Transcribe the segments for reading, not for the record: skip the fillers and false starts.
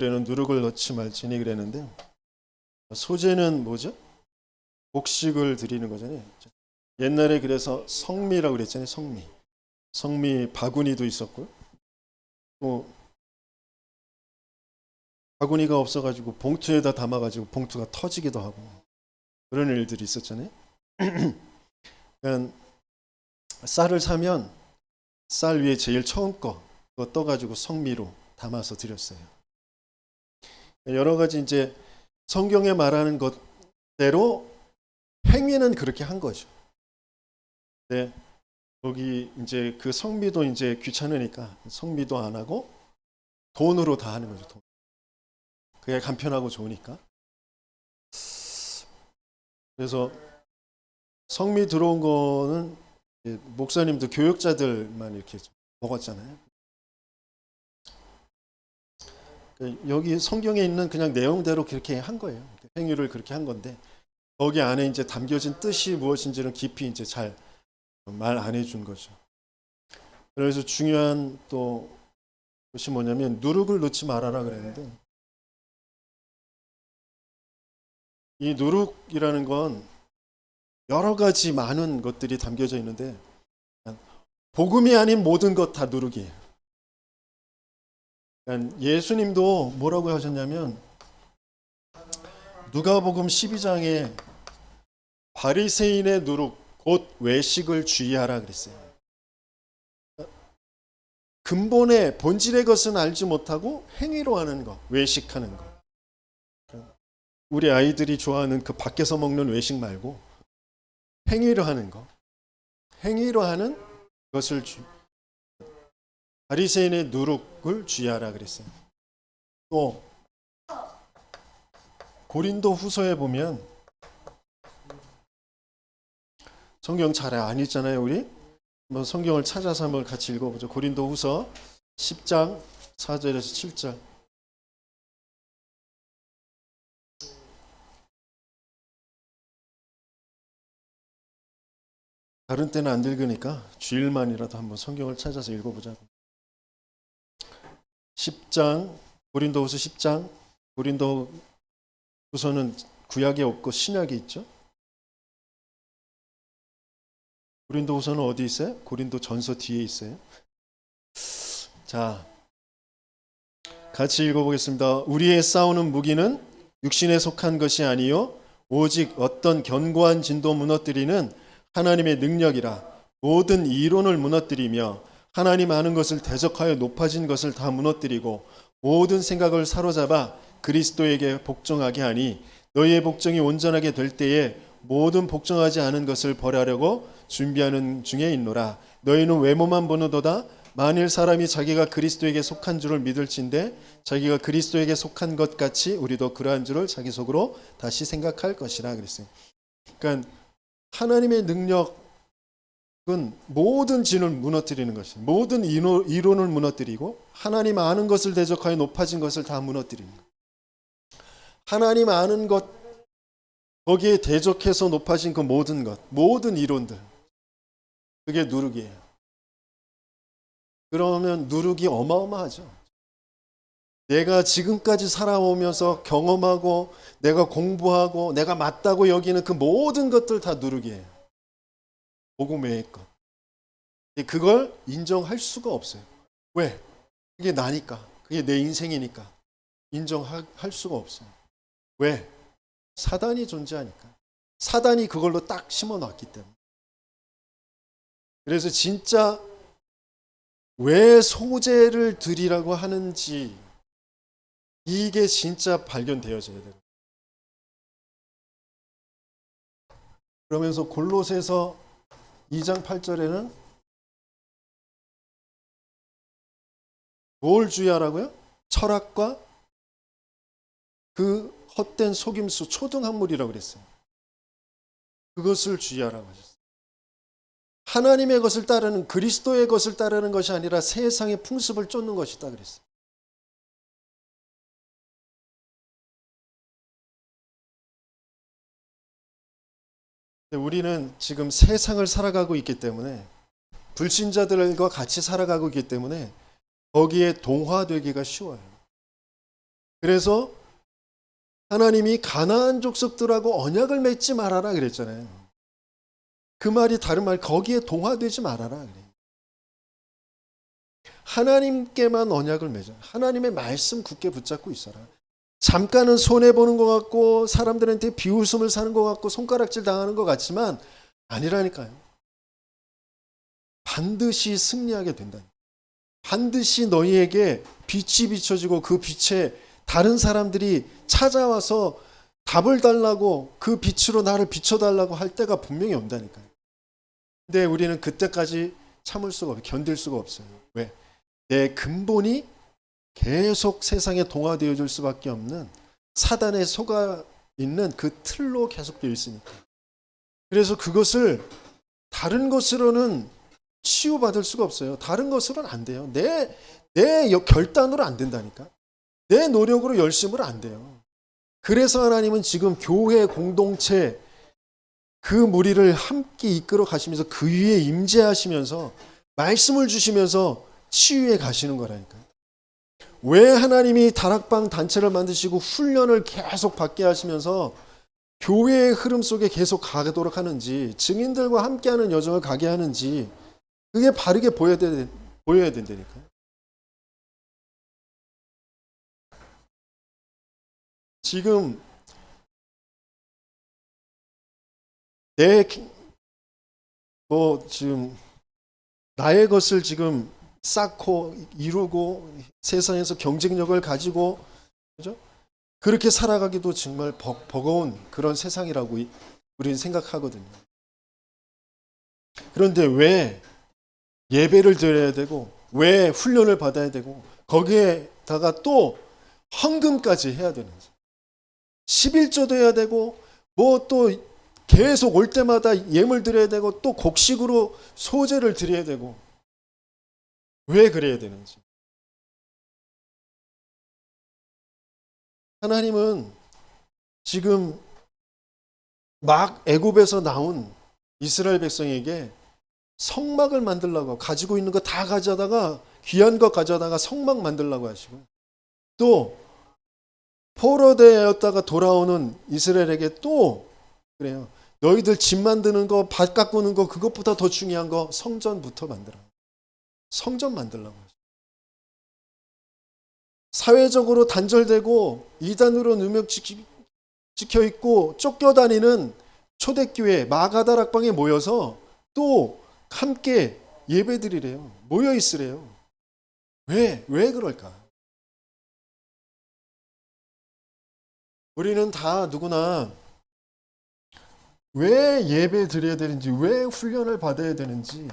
그래는 누룩을 넣지 말지니 그랬는데, 소재는 뭐죠? 곡식을 드리는 거잖아요. 옛날에 그래서 성미라고 그랬잖아요. 성미 바구니도 있었고요. 또 바구니가 없어가지고 봉투에다 담아가지고 봉투가 터지기도 하고 그런 일들이 있었잖아요. 그러니까 쌀을 사면 쌀 위에 제일 처음 거 그거 떠가지고 성미로 담아서 드렸어요. 여러 가지 이제 성경에 말하는 것대로 행위는 그렇게 한 거죠. 네, 거기 이제 그 성미도 이제 귀찮으니까 성미도 안 하고 돈으로 다 하는 거죠. 돈. 그게 간편하고 좋으니까. 그래서 성미 들어온 거는 목사님도 교역자들만 이렇게 먹었잖아요. 여기 성경에 있는 그냥 내용대로 그렇게 한 거예요. 행위를 그렇게 한 건데 거기 안에 이제 담겨진 뜻이 무엇인지는 깊이 이제 잘 말 안 해준 거죠. 그래서 중요한 또 것이 뭐냐면 누룩을 넣지 말아라 그랬는데 이 누룩이라는 건 여러 가지 많은 것들이 담겨져 있는데 복음이 아닌 모든 것 다 누룩이에요. 그러니까 예수님도 뭐라고 하셨냐면 누가복음 12장에 바리새인의 누룩 곧 외식을 주의하라 그랬어요. 근본의 본질의 것은 알지 못하고 행위로 하는 것, 외식하는 것. 우리 아이들이 좋아하는 그 밖에서 먹는 외식 말고 행위로 하는 것. 행위로 하는 것을 바리새인의 누룩을 주의하라 그랬어요. 또 고린도 후서에 보면 성경 잘 안 읽잖아요, 우리. 한번 성경을 찾아서 한번 같이 읽어보죠. 고린도 후서 10장 4절에서 7절. 다른 때는 안 읽으니까 주일만이라도 한번 성경을 찾아서 읽어보자고. 10장, 고린도 후서 10장, 고린도 후서는 구약이 없고 신약이 있죠. 고린도 후서는 어디 있어요? 고린도 전서 뒤에 있어요. 자, 같이 읽어보겠습니다. 우리의 싸우는 무기는 육신에 속한 것이 아니요 오직 어떤 견고한 진도 무너뜨리는 하나님의 능력이라. 모든 이론을 무너뜨리며 하나님 아는 것을 대적하여 높아진 것을 다 무너뜨리고 모든 생각을 사로잡아 그리스도에게 복종하게 하니 너희의 복종이 온전하게 될 때에 모든 복종하지 않은 것을 벌하려고 준비하는 중에 있노라. 너희는 외모만 보는도다. 만일 사람이 자기가 그리스도에게 속한 줄을 믿을진대 자기가 그리스도에게 속한 것 같이 우리도 그러한 줄을 자기 속으로 다시 생각할 것이라 그랬어요. 그러니까 하나님의 능력은 모든 진을 무너뜨리는 것이에요. 모든 이론을 무너뜨리고 하나님 아는 것을 대적하여 높아진 것을 다 무너뜨리는 거예요. 하나님 아는 것 거기에 대적해서 높아진 그 모든 것, 모든 이론들 그게 누룩이에요. 그러면 누룩이 어마어마하죠. 내가 지금까지 살아오면서 경험하고 내가 공부하고 내가 맞다고 여기는 그 모든 것들 다 누룩이에요. 복음 외의 것. 그걸 인정할 수가 없어요. 왜? 그게 나니까. 그게 내 인생이니까. 인정할 수가 없어요. 왜? 사단이 존재하니까. 사단이 그걸로 딱 심어놨기 때문에. 그래서 진짜 왜 소재를 드리라고 하는지 이게 진짜 발견되어져야 돼요. 그러면서 골로새서 2장 8절에는 뭘 주의하라고요? 철학과 그 헛된 속임수, 초등학물이라고 그랬어요. 그것을 주의하라고 하셨어요. 하나님의 것을 따르는 그리스도의 것을 따르는 것이 아니라 세상의 풍습을 쫓는 것이다 그랬어요. 우리는 지금 세상을 살아가고 있기 때문에 불신자들과 같이 살아가고 있기 때문에 거기에 동화되기가 쉬워요. 그래서 하나님이 가나안 족속들하고 언약을 맺지 말아라 그랬잖아요. 그 말이 다른 말, 거기에 동화되지 말아라 그래요. 하나님께만 언약을 맺어. 하나님의 말씀 굳게 붙잡고 있어라. 잠깐은 손해보는 것 같고 사람들한테 비웃음을 사는 것 같고 손가락질 당하는 것 같지만 아니라니까요. 반드시 승리하게 된다. 반드시 너희에게 빛이 비춰지고 그 빛에 다른 사람들이 찾아와서 답을 달라고 그 빛으로 나를 비춰달라고 할 때가 분명히 온다니까요. 근데 우리는 그때까지 참을 수가 없어요. 견딜 수가 없어요. 왜? 내 근본이 계속 세상에 동화되어질 수밖에 없는 사단에 속아 있는 그 틀로 계속되어 있으니까. 그래서 그것을 다른 것으로는 치유받을 수가 없어요. 다른 것으로는 안 돼요. 내 결단으로 안 된다니까. 내 노력으로 열심으로 안 돼요. 그래서 하나님은 지금 교회 공동체 그 무리를 함께 이끌어 가시면서 그 위에 임재하시면서 말씀을 주시면서 치유해 가시는 거라니까요. 왜 하나님이 다락방 단체를 만드시고 훈련을 계속 받게 하시면서 교회의 흐름 속에 계속 가도록 하는지, 증인들과 함께하는 여정을 가게 하는지 그게 바르게 보여야 된다니까요. 지금 지금 나의 것을 지금 쌓고 이루고 세상에서 경쟁력을 가지고 그죠? 그렇게 살아가기도 정말 버거운 그런 세상이라고 우리는 생각하거든요. 그런데 왜 예배를 드려야 되고 왜 훈련을 받아야 되고 거기에다가 또 헌금까지 해야 되는지 11조도 해야 되고 뭐 또 계속 올 때마다 예물 드려야 되고 또 곡식으로 소제를 드려야 되고 왜 그래야 되는지. 하나님은 지금 막 애굽에서 나온 이스라엘 백성에게 성막을 만들라고 가지고 있는 거 다 가져다가 귀한 것 가져다가 성막 만들라고 하시고 또 포로되었다가 돌아오는 이스라엘에게 또 그래요. 너희들 집 만드는 거, 밭 가꾸는 거 그것보다 더 중요한 거 성전부터 만들어. 성전 만들라고 하시고 사회적으로 단절되고 이단으로 누명 찍혀 있고 쫓겨다니는 초대교회 마가다락방에 모여서 또 함께 예배드리래요. 모여 있으래요. 왜 그럴까? 우리는 다 누구나 왜 예배 드려야 되는지, 왜 훈련을 받아야 되는지,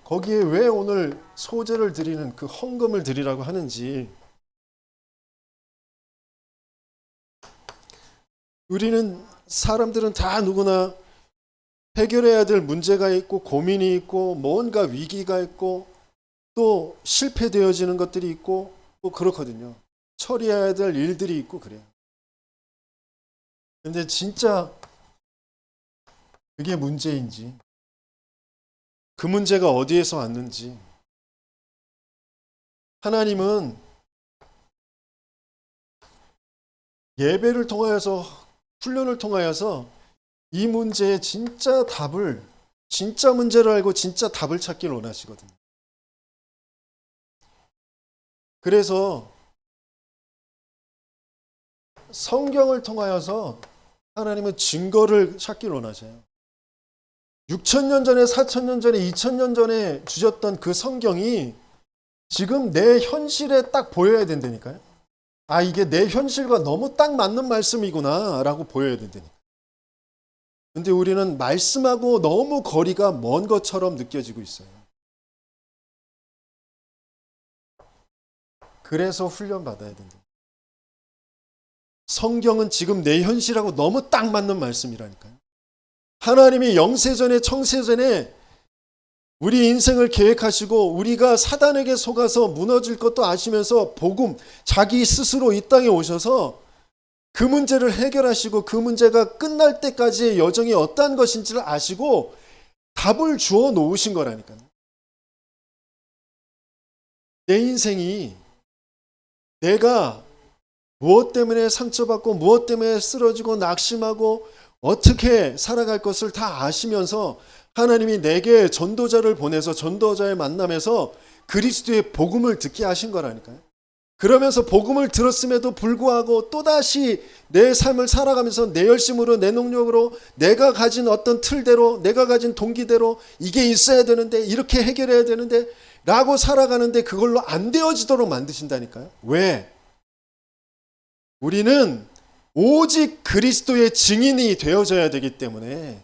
거기에 왜 오늘 소제를 드리는 그 헌금을 드리라고 하는지, 우리는 사람들은 다 누구나 해결해야 될 문제가 있고 고민이 있고 뭔가 위기가 있고 또 실패되어지는 것들이 있고 또 그렇거든요. 처리해야 될 일들이 있고 그래요. 근데 진짜 그게 문제인지 그 문제가 어디에서 왔는지 하나님은 예배를 통하여서 훈련을 통하여서 이 문제의 진짜 답을 진짜 문제를 알고 진짜 답을 찾기를 원하시거든요. 그래서 성경을 통하여서 하나님은 증거를 찾기를 원하셔요. 6,000년 전에 4,000년 전에 2,000년 전에 주셨던 그 성경이 지금 내 현실에 딱 보여야 된다니까요. 아, 이게 내 현실과 너무 딱 맞는 말씀이구나 라고 보여야 된다니까. 근데 우리는 말씀하고 너무 거리가 먼 것처럼 느껴지고 있어요. 그래서 훈련받아야 된다. 성경은 지금 내 현실하고 너무 딱 맞는 말씀이라니까요. 하나님이 영세전에 청세전에 우리 인생을 계획하시고 우리가 사단에게 속아서 무너질 것도 아시면서 복음, 자기 스스로 이 땅에 오셔서 그 문제를 해결하시고 그 문제가 끝날 때까지의 여정이 어떠한 것인지를 아시고 답을 주어 놓으신 거라니까요. 내 인생이 내가 무엇 때문에 상처받고 무엇 때문에 쓰러지고 낙심하고 어떻게 살아갈 것을 다 아시면서 하나님이 내게 전도자를 보내서 전도자의 만남에서 그리스도의 복음을 듣게 하신 거라니까요. 그러면서 복음을 들었음에도 불구하고 또다시 내 삶을 살아가면서 내 열심으로 내 능력으로 내가 가진 어떤 틀대로 내가 가진 동기대로 이게 있어야 되는데 이렇게 해결해야 되는데 라고 살아가는데 그걸로 안 되어지도록 만드신다니까요. 왜? 우리는 오직 그리스도의 증인이 되어져야 되기 때문에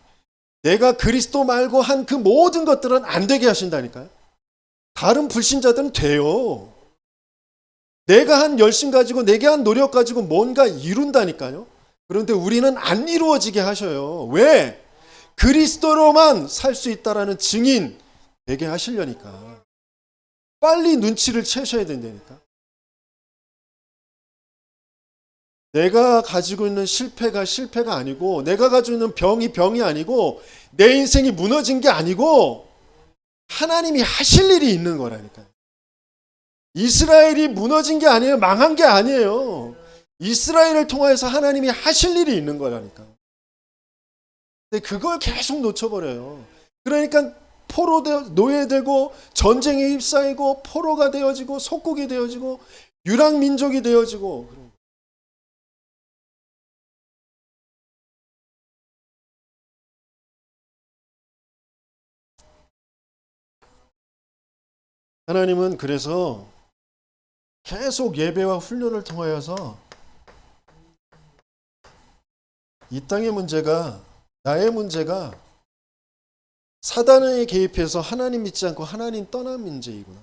내가 그리스도 말고 한 그 모든 것들은 안 되게 하신다니까요. 다른 불신자들은 돼요. 내가 한 열심 가지고 내가 한 노력 가지고 뭔가 이룬다니까요. 그런데 우리는 안 이루어지게 하셔요. 왜? 그리스도로만 살 수 있다라는 증인 되게 하시려니까. 빨리 눈치를 채셔야 된다니까. 내가 가지고 있는 실패가 실패가 아니고 내가 가지고 있는 병이 병이 아니고 내 인생이 무너진 게 아니고 하나님이 하실 일이 있는 거라니까요. 이스라엘이 무너진 게 아니에요. 망한 게 아니에요. 이스라엘을 통해서 하나님이 하실 일이 있는 거라니까. 근데 그걸 계속 놓쳐버려요. 그러니까 포로 노예되고 전쟁에 휩싸이고 포로가 되어지고 속국이 되어지고 유랑민족이 되어지고. 하나님은 그래서 계속 예배와 훈련을 통하여서 이 땅의 문제가 나의 문제가 사단에 개입해서 하나님 믿지 않고 하나님 떠난 문제이구나.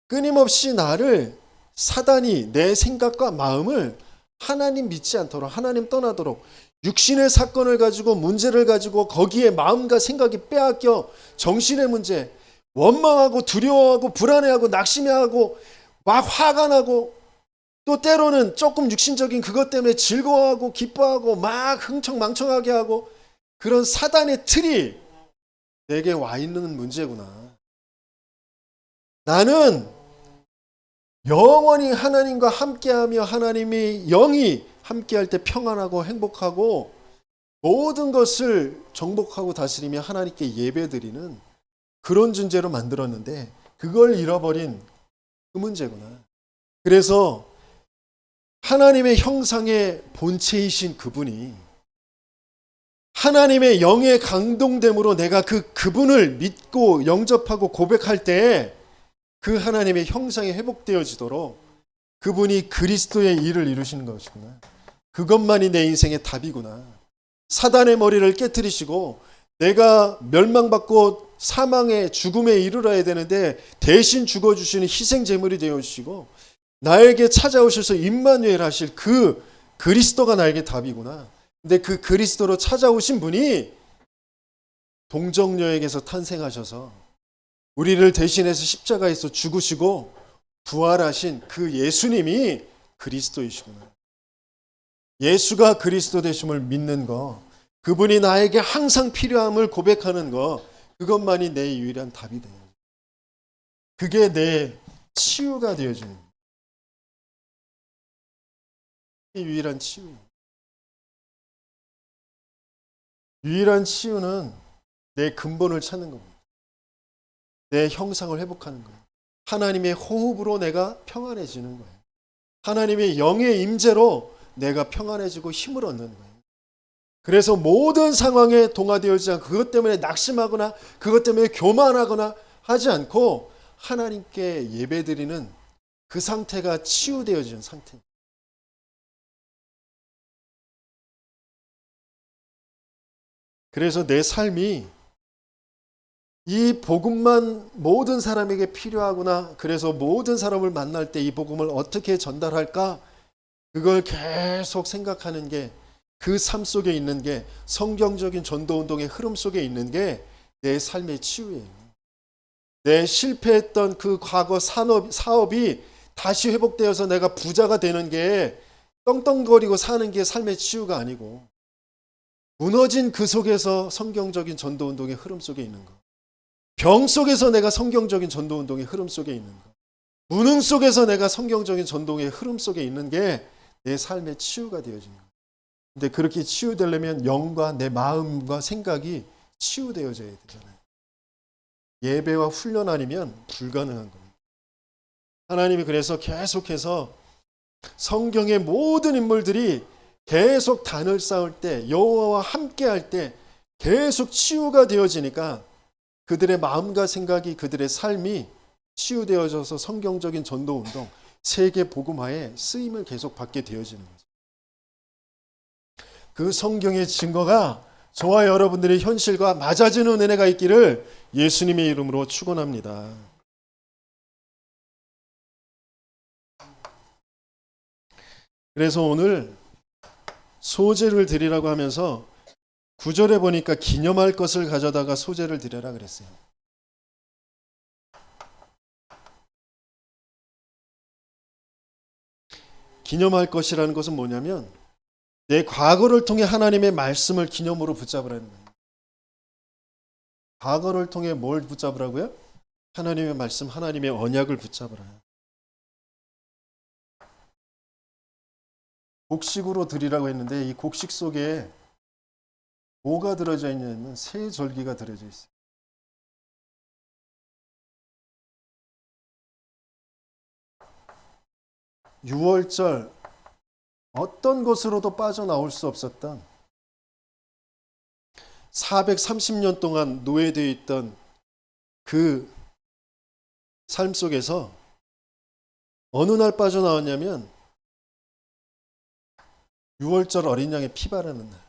끊임없이 나를 사단이 내 생각과 마음을 하나님 믿지 않도록 하나님 떠나도록 육신의 사건을 가지고 문제를 가지고 거기에 마음과 생각이 빼앗겨 정신의 문제 원망하고 두려워하고 불안해하고 낙심해하고 막 화가 나고 또 때로는 조금 육신적인 그것 때문에 즐거워하고 기뻐하고 막 흥청망청하게 하고 그런 사단의 틀이 내게 와 있는 문제구나. 나는 영원히 하나님과 함께하며 하나님이 영이 함께할 때 평안하고 행복하고 모든 것을 정복하고 다스리며 하나님께 예배드리는 그런 존재로 만들었는데 그걸 잃어버린 그 문제구나. 그래서 하나님의 형상의 본체이신 그분이 하나님의 영의 강동됨으로 내가 그분을 믿고 영접하고 고백할 때 그 하나님의 형상이 회복되어지도록 그분이 그리스도의 일을 이루시는 것이구나. 그것만이 내 인생의 답이구나. 사단의 머리를 깨뜨리시고 내가 멸망받고 사망의 죽음에 이르러야 되는데 대신 죽어주시는 희생제물이 되어주시고 나에게 찾아오셔서 임마누엘 하실 그 그리스도가 나에게 답이구나. 근데 그 그리스도로 찾아오신 분이 동정녀에게서 탄생하셔서 우리를 대신해서 십자가에서 죽으시고 부활하신 그 예수님이 그리스도이시구나. 예수가 그리스도 되심을 믿는 거, 그분이 나에게 항상 필요함을 고백하는 거, 그것만이 내 유일한 답이 돼요. 그게 내 치유가 되어지는 거예요. 유일한 치유. 유일한 치유는 내 근본을 찾는 겁니다. 내 형상을 회복하는 거예요. 하나님의 호흡으로 내가 평안해지는 거예요. 하나님의 영의 임재로 내가 평안해지고 힘을 얻는 거예요. 그래서 모든 상황에 동화되어지지 않고 그것 때문에 낙심하거나 그것 때문에 교만하거나 하지 않고 하나님께 예배드리는 그 상태가 치유되어지는 상태입니다. 그래서 내 삶이 이 복음만 모든 사람에게 필요하구나. 그래서 모든 사람을 만날 때 이 복음을 어떻게 전달할까? 그걸 계속 생각하는 게 그 삶 속에 있는 게 성경적인 전도운동의 흐름 속에 있는 게 내 삶의 치유예요. 내 실패했던 그 과거 사업이 다시 회복되어서 내가 부자가 되는 게 떵떵거리고 사는 게 삶의 치유가 아니고 무너진 그 속에서 성경적인 전도운동의 흐름 속에 있는 거. 병 속에서 내가 성경적인 전도운동의 흐름 속에 있는 거. 무능 속에서 내가 성경적인 전통의 흐름 속에 있는 게 내 삶의 치유가 되어지는 거예요. 근데 그렇게 치유되려면 영과 내 마음과 생각이 치유되어져야 되잖아요. 예배와 훈련 아니면 불가능한 겁니다. 하나님이 그래서 계속해서 성경의 모든 인물들이 계속 단을 쌓을 때, 여호와와 함께 할 때 계속 치유가 되어지니까 그들의 마음과 생각이, 그들의 삶이 치유되어져서 성경적인 전도운동, 세계 복음화에 쓰임을 계속 받게 되어지는 거죠. 그 성경의 증거가 저와 여러분들의 현실과 맞아지는 은혜가 있기를 예수님의 이름으로 축원합니다. 그래서 오늘 소제를 드리라고 하면서 9절에 보니까 기념할 것을 가져다가 소제를 드려라 그랬어요. 기념할 것이라는 것은 뭐냐면 내 과거를 통해 하나님의 말씀을 기념으로 붙잡으라는 거예요. 과거를 통해 뭘 붙잡으라고요? 하나님의 말씀, 하나님의 언약을 붙잡으라. 곡식으로 드리라고 했는데 이 곡식 속에 뭐가 들어져 있냐면 새 절기가 들어져 있어요. 유월절, 어떤 것으로도 빠져나올 수 없었던 430년 동안 노예되어 있던 그 삶 속에서 어느 날 빠져나왔냐면 6월절 어린 양의 피 바르는 날.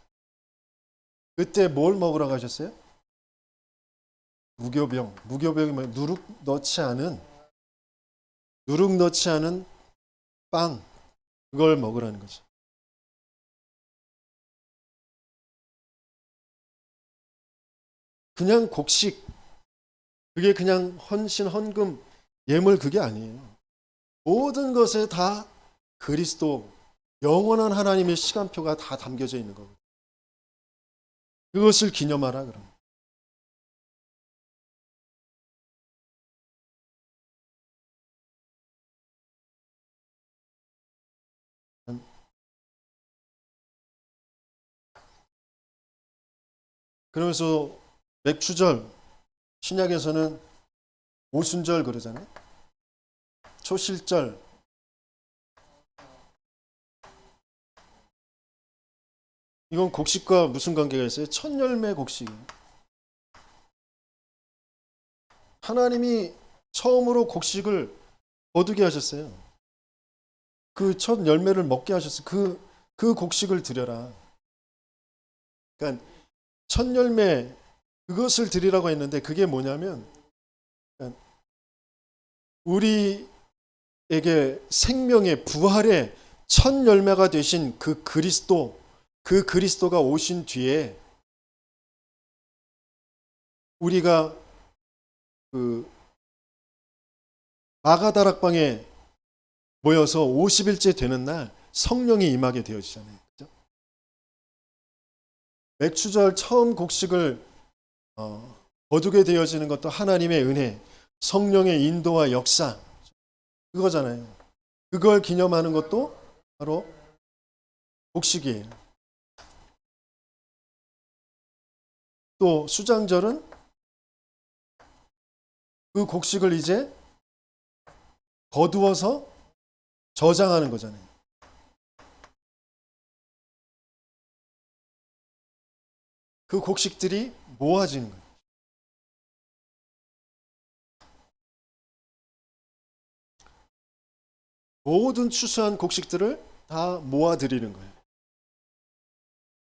그때 뭘 먹으라고 하셨어요? 무교병. 무교병이 뭐예요? 누룩 넣지 않은 빵. 그걸 먹으라는 거죠. 그냥 곡식, 그게 그냥 헌신, 헌금, 예물 그게 아니에요. 모든 것에 다 그리스도, 영원한 하나님의 시간표가 다 담겨져 있는 거거든요. 그것을 기념하라 그럼. 그러면서 맥추절, 신약에서는 오순절 그러잖아요. 초실절. 이건 곡식과 무슨 관계가 있어요? 첫 열매 곡식이에요. 하나님이 처음으로 곡식을 거두게 하셨어요. 그 첫 열매를 먹게 하셨어요. 그 곡식을 드려라. 그러니까 첫 열매 그것을 드리라고 했는데 그게 뭐냐면 그러니까 우리에게 생명의 부활의 첫 열매가 되신 그 그리스도가 오신 뒤에 우리가 그 마가다락방에 모여서 50일째 되는 날 성령이 임하게 되어지잖아요. 그죠? 맥추절 처음 곡식을 거두게 되어지는 것도 하나님의 은혜, 성령의 인도와 역사 그거잖아요. 그걸 기념하는 것도 바로 곡식이에요. 또 수장절은 그 곡식을 이제 거두어서 저장하는 거잖아요. 그 곡식들이 모아지는 거예요. 모든 추수한 곡식들을 다 모아드리는 거예요.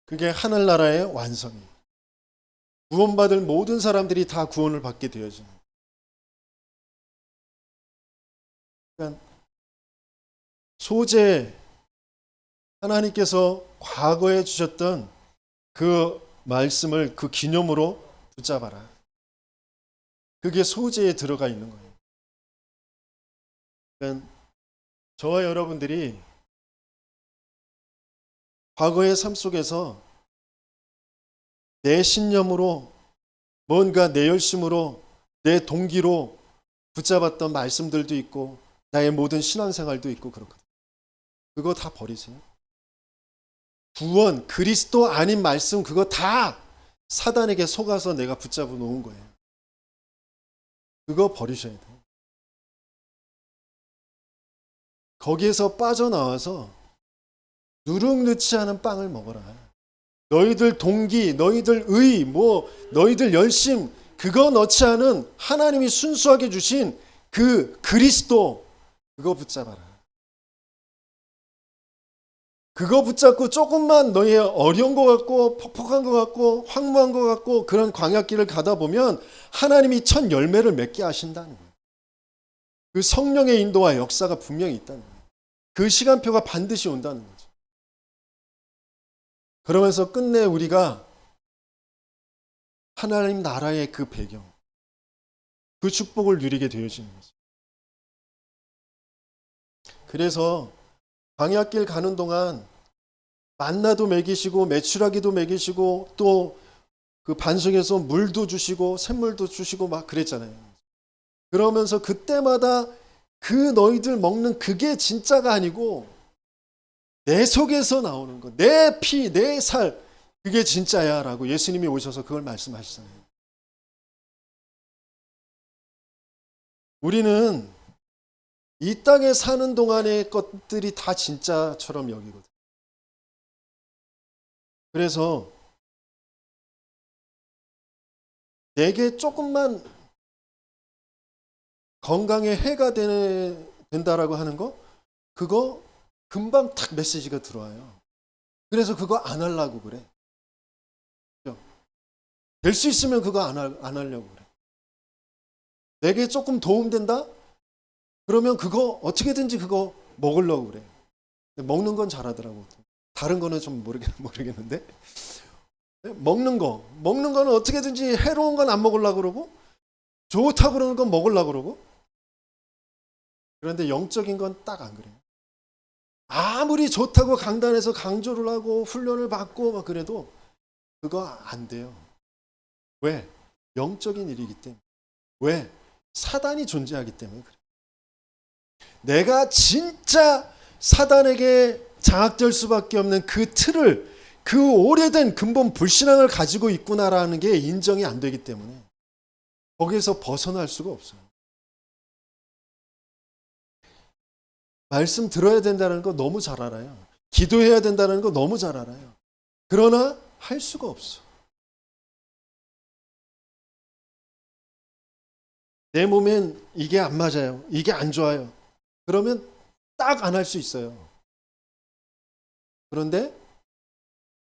그게 하늘나라의 완성이에요. 구원받을 모든 사람들이 다 구원을 받게 되어지는 거예요. 그러니까 소재 하나님께서 과거에 주셨던 그 말씀을 그 기념으로 붙잡아라. 그게 소재에 들어가 있는 거예요. 그러니까 저와 여러분들이 과거의 삶 속에서 내 신념으로 뭔가 내 열심으로 내 동기로 붙잡았던 말씀들도 있고 나의 모든 신앙생활도 있고 그렇거든. 그거 다 버리세요. 구원, 그리스도 아닌 말씀 그거 다 사단에게 속아서 내가 붙잡아 놓은 거예요. 그거 버리셔야 돼요. 거기에서 빠져나와서 누룩넣지 않은 빵을 먹어라. 너희들 동기, 너희들 의, 너희들 열심 그거 넣지 않은 하나님이 순수하게 주신 그 그리스도 그거 붙잡아라. 그거 붙잡고 조금만 너희 어려운 것 같고 퍽퍽한 것 같고 황무한 것 같고 그런 광야길을 가다 보면 하나님이 첫 열매를 맺게 하신다는 거예요. 그 성령의 인도와 역사가 분명히 있다는 거예요. 그 시간표가 반드시 온다는 거죠. 그러면서 끝내 우리가 하나님 나라의 그 배경, 그 축복을 누리게 되어지는 거죠. 그래서 광야길 가는 동안 만나도 먹이시고 메추라기도 먹이시고 또 그 반석에서 물도 주시고 샘물도 주시고 막 그랬잖아요. 그러면서 그때마다 그 너희들 먹는 그게 진짜가 아니고 내 속에서 나오는 거, 내 피, 내 살 그게 진짜야 라고 예수님이 오셔서 그걸 말씀하시잖아요. 우리는 이 땅에 사는 동안의 것들이 다 진짜처럼 여기거든. 그래서 내게 조금만 건강에 해가 된다라고 하는 거 그거 금방 탁 메시지가 들어와요. 그래서 그거 안 하려고 그래. 될 수 있으면 그거 안 하려고 그래. 내게 조금 도움된다? 그러면 그거 어떻게든지 그거 먹으려고 그래. 먹는 건 잘하더라고. 다른 거는 좀 모르겠는데. 먹는 거는 어떻게든지 해로운 건 안 먹으려고 그러고 좋다고 그러는 건 먹으려고 그러고 그런데 영적인 건 딱 안 그래요. 아무리 좋다고 강단에서 강조를 하고 훈련을 받고 막 그래도 그거 안 돼요. 왜? 영적인 일이기 때문에. 왜? 사단이 존재하기 때문에 그래. 내가 진짜 사단에게 장악될 수밖에 없는 그 틀을 그 오래된 근본 불신앙을 가지고 있구나라는 게 인정이 안 되기 때문에 거기에서 벗어날 수가 없어요. 말씀 들어야 된다는 거 너무 잘 알아요. 기도해야 된다는 거 너무 잘 알아요. 그러나 할 수가 없어. 내 몸엔 이게 안 맞아요. 이게 안 좋아요. 그러면 딱 안 할 수 있어요. 그런데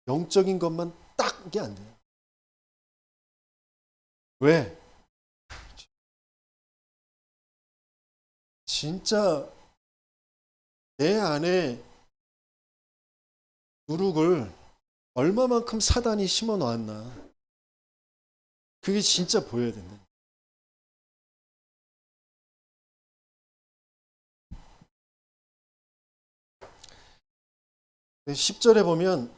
영적인 것만 딱 이게 안 돼요. 왜? 진짜 내 안에 누룩을 얼마만큼 사단이 심어 놓았나. 그게 진짜 보여야 된다. 10절에 보면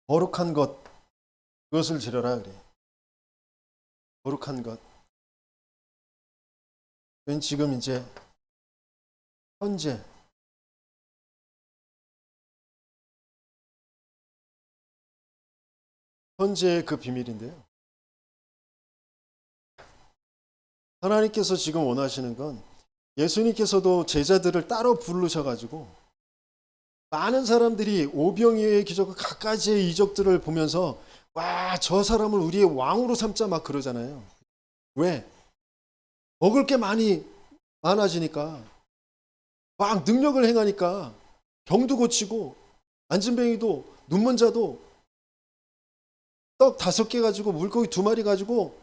거룩한 것 그것을 지려라 그래. 거룩한 것. 그건 지금 이제 현재의 그 비밀인데요. 하나님께서 지금 원하시는 건 예수님께서도 제자들을 따로 부르셔가지고 많은 사람들이 오병이어의 기적과 갖가지의 이적들을 보면서 와, 저 사람을 우리의 왕으로 삼자 막 그러잖아요. 왜? 먹을 게 많아지니까 막 능력을 행하니까 병도 고치고 안진뱅이도 눈먼 자도 떡 5개 가지고 물고기 2마리 가지고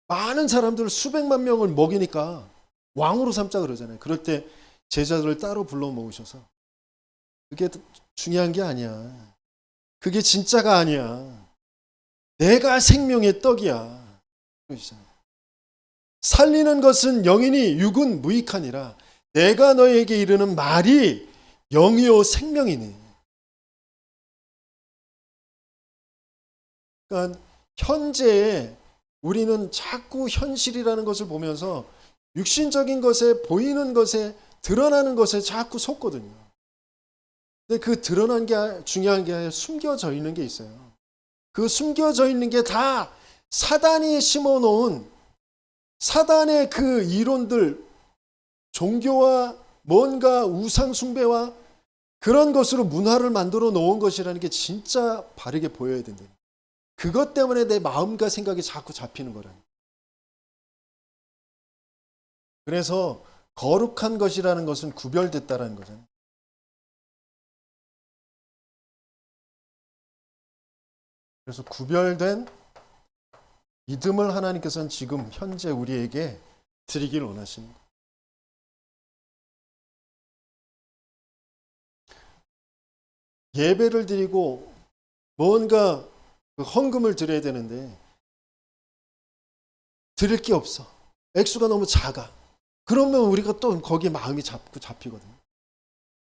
많은 사람들 수백만 명을 먹이니까 왕으로 삼자 그러잖아요. 그럴 때 제자들을 따로 불러 모으셔서 그게 중요한 게 아니야. 그게 진짜가 아니야. 내가 생명의 떡이야. 그러시잖아요. 살리는 것은 영이니 육은 무익하니라. 내가 너에게 이르는 말이 영이요 생명이니. 그러니까 현재에 우리는 자꾸 현실이라는 것을 보면서 육신적인 것에, 보이는 것에, 드러나는 것에 자꾸 속거든요. 근데 그 드러난 게 중요한 게 아니라 숨겨져 있는 게 있어요. 그 숨겨져 있는 게 다 사단이 심어놓은 사단의 그 이론들, 종교와 뭔가 우상숭배와 그런 것으로 문화를 만들어 놓은 것이라는 게 진짜 바르게 보여야 된다. 그것 때문에 내 마음과 생각이 자꾸 잡히는 거라는. 그래서 거룩한 것이라는 것은 구별됐다라는 거잖아요. 그래서 구별된 믿음을 하나님께서는 지금 현재 우리에게 드리길 원하십니다. 예배를 드리고 뭔가 헌금을 드려야 되는데 드릴 게 없어. 액수가 너무 작아. 그러면 우리가 또 거기에 마음이 자꾸 잡히거든요.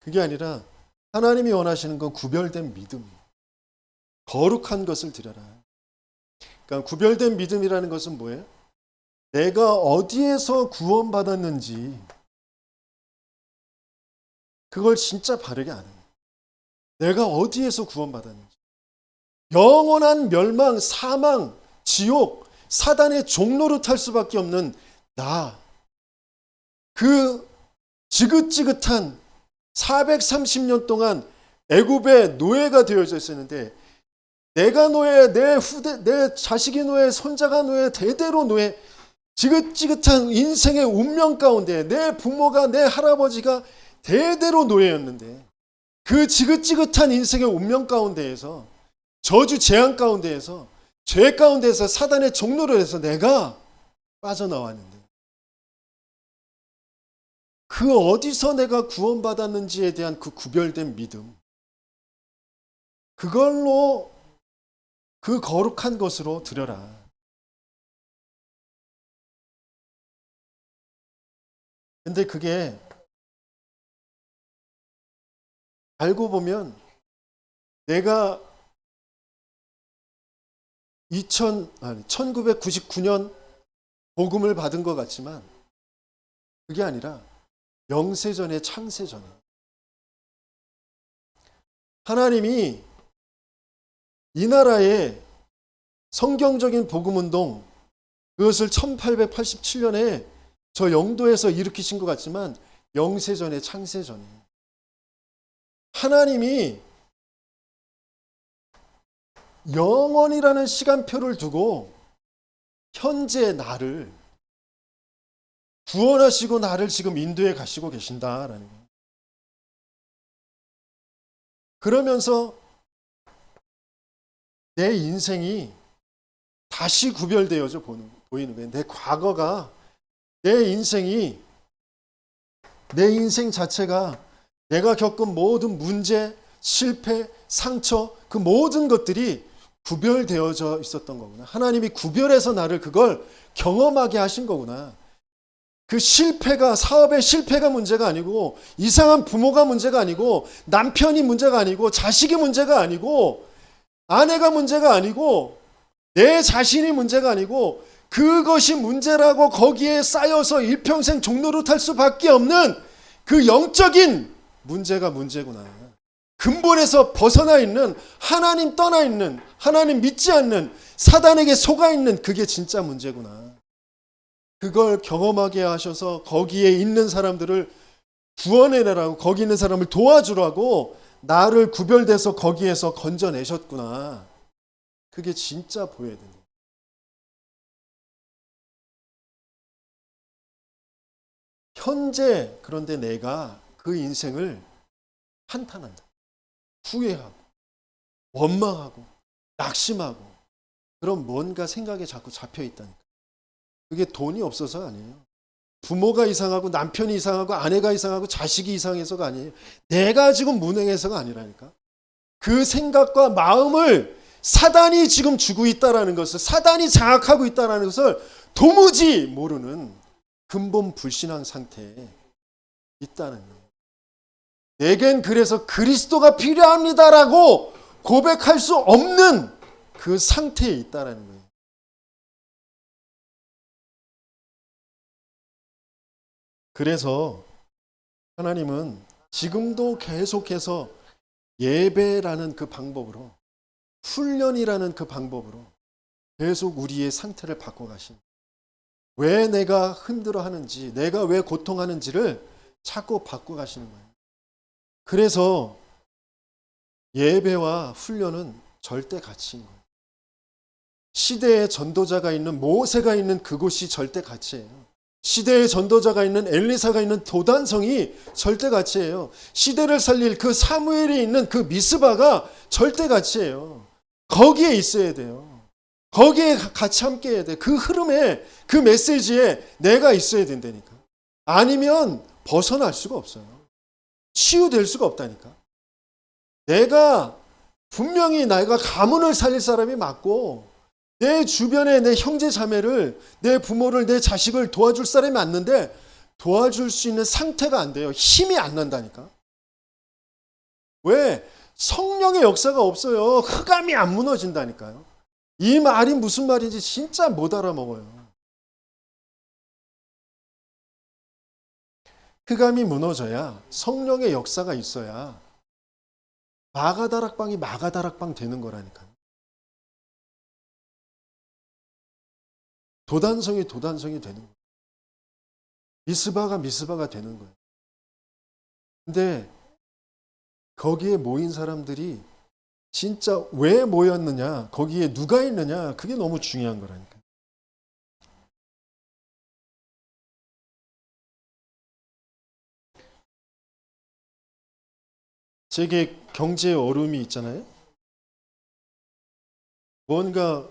그게 아니라 하나님이 원하시는 건 구별된 믿음, 거룩한 것을 드려라. 그러니까 구별된 믿음이라는 것은 뭐예요? 내가 어디에서 구원받았는지 그걸 진짜 바르게 아는 거예요. 내가 어디에서 구원받았는지. 영원한 멸망, 사망, 지옥, 사단의 종로로 탈 수밖에 없는 나. 그 지긋지긋한 430년 동안 애굽의 노예가 되어져 있었는데 내가 노예, 내 후대, 내 자식이 노예, 손자가 노예, 대대로 노예, 지긋지긋한 인생의 운명 가운데 내 부모가, 내 할아버지가 대대로 노예였는데 그 지긋지긋한 인생의 운명 가운데에서 저주 재앙 가운데에서 죄 가운데에서 사단의 종로를 해서 내가 빠져나왔는데 그 어디서 내가 구원받았는지에 대한 그 구별된 믿음, 그걸로 그 거룩한 것으로 드려라. 근데 그게 알고 보면 내가 1999년 복음을 받은 것 같지만 그게 아니라 영세전에 창세전에 하나님이 이 나라에 성경적인 복음운동 그것을 1887년에 저 영도에서 일으키신 것 같지만 영세전에 창세전에 하나님이 영원이라는 시간표를 두고 현재 나를 구원하시고 나를 지금 인도에 가시고 계신다라는 거예요. 그러면서 내 인생이 다시 구별되어져 보이는 거예요. 내 과거가, 내 인생이, 내 인생 자체가 내가 겪은 모든 문제, 실패, 상처, 그 모든 것들이 구별되어져 있었던 거구나. 하나님이 구별해서 나를 그걸 경험하게 하신 거구나. 그 실패가, 사업의 실패가 문제가 아니고, 이상한 부모가 문제가 아니고, 남편이 문제가 아니고, 자식이 문제가 아니고, 아내가 문제가 아니고, 내 자신이 문제가 아니고, 그것이 문제라고 거기에 쌓여서 일평생 종로로 탈 수밖에 없는 그 영적인 문제가 문제구나. 근본에서 벗어나 있는, 하나님 떠나 있는, 하나님 믿지 않는, 사단에게 속아 있는 그게 진짜 문제구나. 그걸 경험하게 하셔서 거기에 있는 사람들을 구원해내라고, 거기 있는 사람을 도와주라고 나를 구별돼서 거기에서 건져내셨구나. 그게 진짜 보여야 된다. 현재 그런데 내가 그 인생을 한탄한다. 후회하고 원망하고 낙심하고 그런 뭔가 생각에 자꾸 잡혀 있다니까. 그게 돈이 없어서가 아니에요. 부모가 이상하고 남편이 이상하고 아내가 이상하고 자식이 이상해서가 아니에요. 내가 지금 무능해서가 아니라니까. 그 생각과 마음을 사단이 지금 주고 있다라는 것을, 사단이 장악하고 있다라는 것을 도무지 모르는 근본 불신앙 상태에 있다는 거예요. 내겐 그래서 그리스도가 필요합니다라고 고백할 수 없는 그 상태에 있다는 거예요. 그래서 하나님은 지금도 계속해서 예배라는 그 방법으로, 훈련이라는 그 방법으로 계속 우리의 상태를 바꿔가신, 왜 내가 힘들어하는지, 내가 왜 고통하는지를 자꾸 바꿔가시는 거예요. 그래서 예배와 훈련은 절대 가치인 거예요. 시대의 전도자가 있는, 모세가 있는 그곳이 절대 가치예요. 시대의 전도자가 있는, 엘리사가 있는 도단성이 절대 가치예요. 시대를 살릴 그 사무엘이 있는 그 미스바가 절대 가치예요. 거기에 있어야 돼요. 거기에 같이 함께 해야 돼. 그 흐름에, 그 메시지에 내가 있어야 된다니까. 아니면 벗어날 수가 없어요. 치유될 수가 없다니까. 분명히 내가 가문을 살릴 사람이 맞고, 내 주변에 내 형제 자매를, 내 부모를, 내 자식을 도와줄 사람이 맞는데 도와줄 수 있는 상태가 안 돼요. 힘이 안 난다니까. 왜? 성령의 역사가 없어요. 흑암이 안 무너진다니까요. 이 말이 무슨 말인지 진짜 못 알아먹어요. 흑암이 무너져야, 성령의 역사가 있어야 마가다락방이 마가다락방 되는 거라니까요. 도단성이 도단성이 되는 거예요. 미스바가 미스바가 되는 거예요. 근데 거기에 모인 사람들이 진짜 왜 모였느냐, 거기에 누가 있느냐, 그게 너무 중요한 거라니까. 세계 경제 얼음이 있잖아요. 뭔가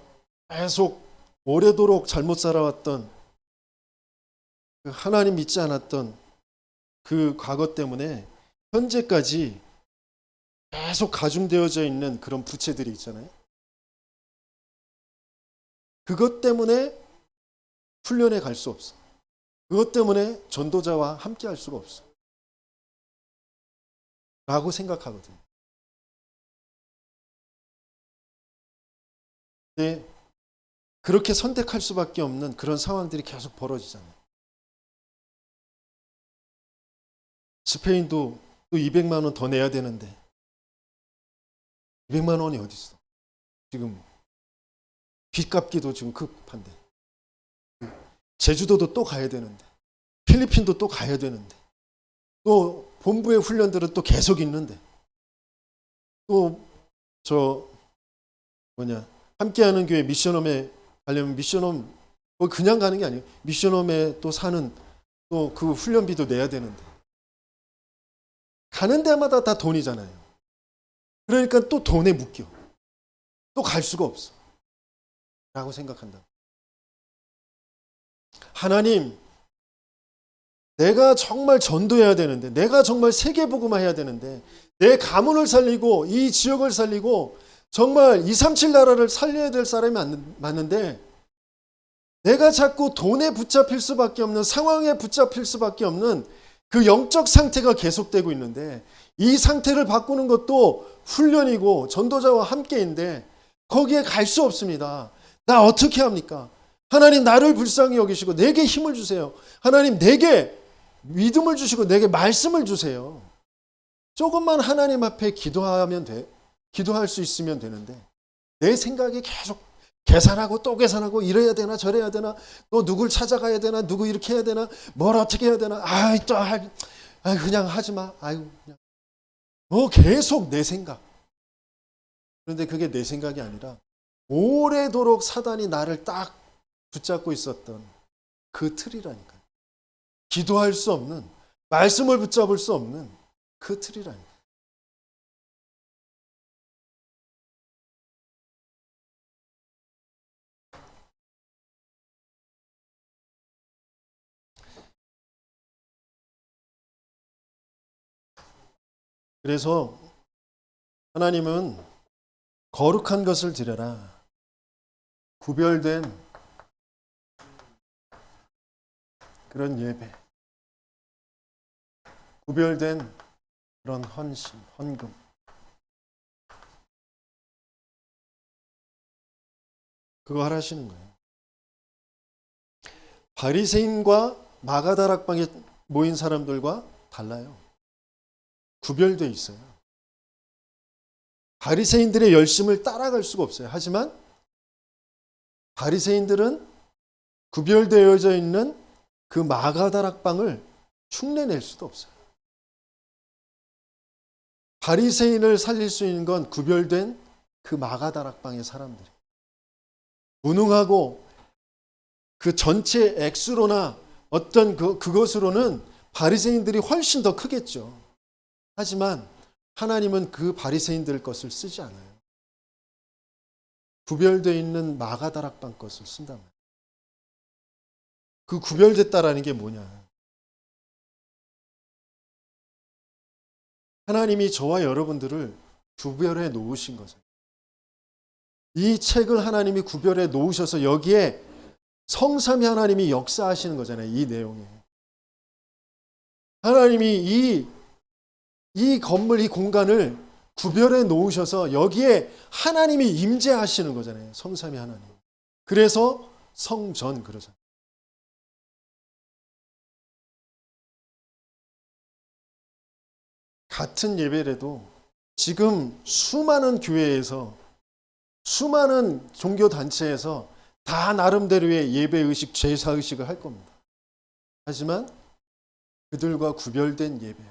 계속 오래도록 잘못 살아왔던, 하나님 믿지 않았던 그 과거 때문에 현재까지 계속 가중되어져 있는 그런 부채들이 있잖아요. 그것 때문에 훈련에 갈 수 없어. 그것 때문에 전도자와 함께 할 수가 없어. 라고 생각하거든요. 근데 그렇게 선택할 수밖에 없는 그런 상황들이 계속 벌어지잖아요. 스페인도 또 200만 원 더 내야 되는데 200만 원이 어디 있어? 지금 빚 갚기도 지금 급한데, 제주도도 또 가야 되는데, 필리핀도 또 가야 되는데, 또 본부의 훈련들은 또 계속 있는데, 또 함께하는 교회 미션홈에 가려면 미션홈 그냥 가는 게 아니에요. 미션홈에 또 사는, 또 그 훈련비도 내야 되는데, 가는 데마다 다 돈이잖아요. 그러니까 또 돈에 묶여. 또 갈 수가 없어. 라고 생각한다. 하나님, 내가 정말 전도해야 되는데, 내가 정말 세계복음화해야 되는데, 내 가문을 살리고 이 지역을 살리고 정말 237 나라를 살려야 될 사람이 많은데, 내가 자꾸 돈에 붙잡힐 수밖에 없는, 상황에 붙잡힐 수밖에 없는 그 영적 상태가 계속되고 있는데, 이 상태를 바꾸는 것도 훈련이고 전도자와 함께인데 거기에 갈 수 없습니다. 나 어떻게 합니까? 하나님, 나를 불쌍히 여기시고 내게 힘을 주세요. 하나님, 내게 믿음을 주시고 내게 말씀을 주세요. 조금만 하나님 앞에 기도할 수 있으면 되는데, 내 생각이 계속 계산하고 또 계산하고, 이래야 되나 저래야 되나, 또 누굴 찾아가야 되나, 누구 이렇게 해야 되나, 뭘 어떻게 해야 되나, 그냥 하지 마. 그냥. 계속 내 생각. 그런데 그게 내 생각이 아니라 오래도록 사단이 나를 딱 붙잡고 있었던 그 틀이라니까요. 기도할 수 없는, 말씀을 붙잡을 수 없는 그 틀이라니까요. 그래서 하나님은 거룩한 것을 드려라, 구별된 그런 예배, 구별된 그런 헌신, 헌금, 그거 하라시는 거예요. 바리새인과 마가다락방의 모인 사람들과 달라요. 구별되어 있어요. 바리새인들의 열심을 따라갈 수가 없어요. 하지만 바리새인들은 구별되어져 있는 그 마가다락방을 흉내낼 수도 없어요. 바리새인을 살릴 수 있는 건 구별된 그 마가다락방의 사람들이 무능하고 그 전체 액수로나 어떤 그것으로는 바리새인들이 훨씬 더 크겠죠. 하지만 하나님은 그 바리새인들 것을 쓰지 않아요. 구별되어 있는 마가다락방 것을 쓴단 말이에요. 그 구별됐다라는 게 뭐냐? 하나님이 저와 여러분들을 구별해 놓으신 거죠. 이 책을 하나님이 구별해 놓으셔서 여기에 성삼위 하나님이 역사하시는 거잖아요. 이 내용에. 하나님이 이 건물, 이 공간을 구별해 놓으셔서 여기에 하나님이 임재하시는 거잖아요. 성삼위 하나님. 그래서 성전 그러잖아요. 같은 예배라도 지금 수많은 교회에서 수많은 종교단체에서 다 나름대로의 예배의식, 제사의식을 할 겁니다. 하지만 그들과 구별된 예배,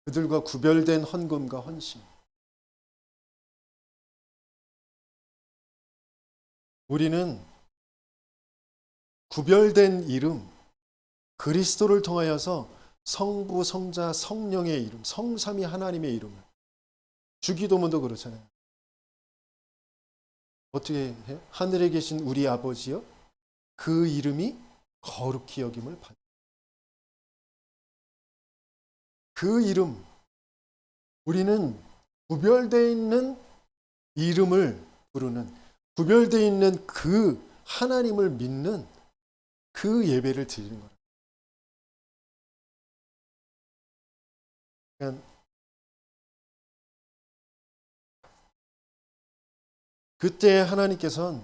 그들과 구별된 헌금과 헌신, 우리는 구별된 이름, 그리스도를 통하여서 성부, 성자, 성령의 이름, 성삼위 하나님의 이름을, 주기도문도 그렇잖아요. 어떻게 해요? 하늘에 계신 우리 아버지여, 그 이름이 거룩히 여김을 받으라. 그 이름, 우리는 구별되어 있는 이름을 부르는, 구별되어 있는 그 하나님을 믿는 그 예배를 드리는 거예요. 그러니까 그때 하나님께서는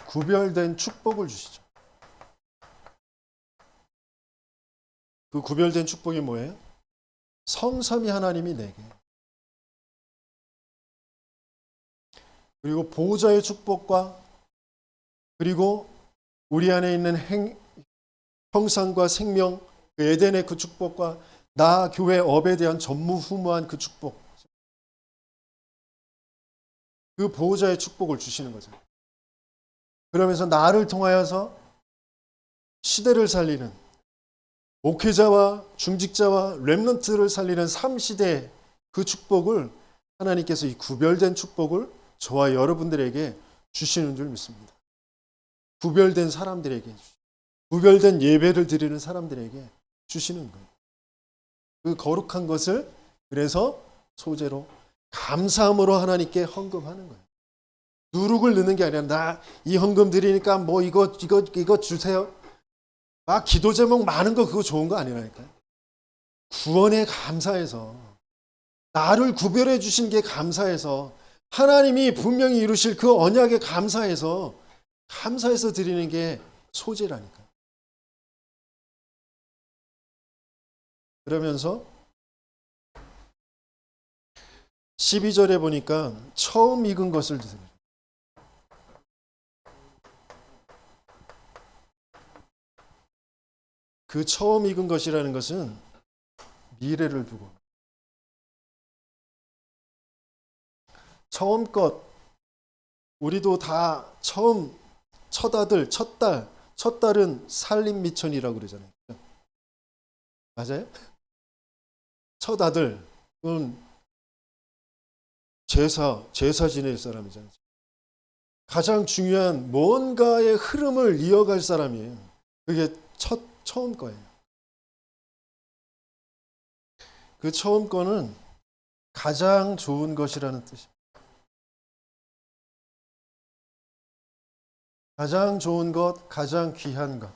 구별된 축복을 주시죠. 그 구별된 축복이 뭐예요? 성삼위 하나님이 내게, 그리고 보호자의 축복과, 그리고 우리 안에 있는 형상과 생명, 그 에덴의 그 축복과 나 교회 업에 대한 전무후무한 그 축복, 그 보호자의 축복을 주시는 거죠. 그러면서 나를 통하여서 시대를 살리는 목회자와 중직자와 렘넌트를 살리는 3시대 그 축복을 하나님께서 이 구별된 축복을 저와 여러분들에게 주시는 줄 믿습니다. 구별된 사람들에게, 구별된 예배를 드리는 사람들에게 주시는 거예요. 그 거룩한 것을 그래서 소재로 감사함으로 하나님께 헌금하는 거예요. 누룩을 넣는 게 아니라 나 이 헌금 드리니까 뭐 이거 주세요. 막 기도 제목 많은 거 그거 좋은 거 아니라니까요. 구원에 감사해서, 나를 구별해 주신 게 감사해서, 하나님이 분명히 이루실 그 언약에 감사해서 드리는 게 소재라니까요. 그러면서 12절에 보니까 처음 익은 것을 드세요. 그 처음 익은 것이라는 것은 미래를 두고, 처음 것, 우리도 다 처음, 첫 아들, 첫 딸은 살림미천이라고 그러잖아요. 맞아요? 첫 아들, 그건 제사 지낼 사람이잖아요. 가장 중요한 뭔가의 흐름을 이어갈 사람이에요. 그게 처음 거예요. 그 처음 거는 가장 좋은 것이라는 뜻이에요. 가장 좋은 것, 가장 귀한 것.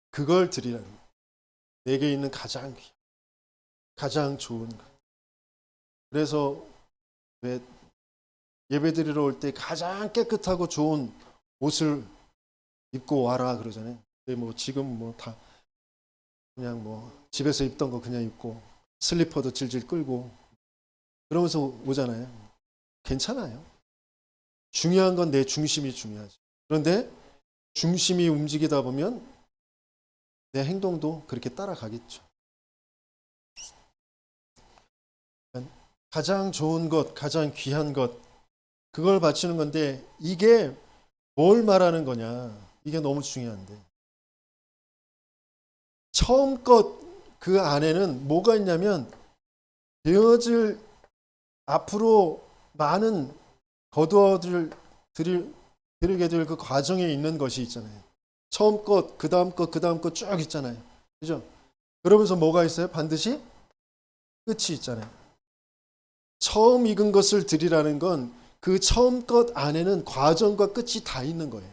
그걸 드리라는 거예요. 내게 있는 가장 좋은 것. 그래서 왜 예배드리러 올 때 가장 깨끗하고 좋은 옷을 입고 와라 그러잖아요. 근데 뭐 지금 뭐 다 그냥 뭐 집에서 입던 거 그냥 입고 슬리퍼도 질질 끌고 그러면서 오잖아요. 괜찮아요. 중요한 건 내 중심이 중요하죠. 그런데 중심이 움직이다 보면 내 행동도 그렇게 따라가겠죠. 가장 좋은 것, 가장 귀한 것, 그걸 바치는 건데 이게 뭘 말하는 거냐? 이게 너무 중요한데. 처음껏 그 안에는 뭐가 있냐면 되어질 앞으로 많은 거두어들 드리게 될 그 과정에 있는 것이 있잖아요. 처음 것, 그 다음 것, 그 다음 것 쭉 있잖아요. 그죠? 그러면서 뭐가 있어요? 반드시 끝이 있잖아요. 처음 익은 것을 드리라는 건 그 처음 것 안에는 과정과 끝이 다 있는 거예요.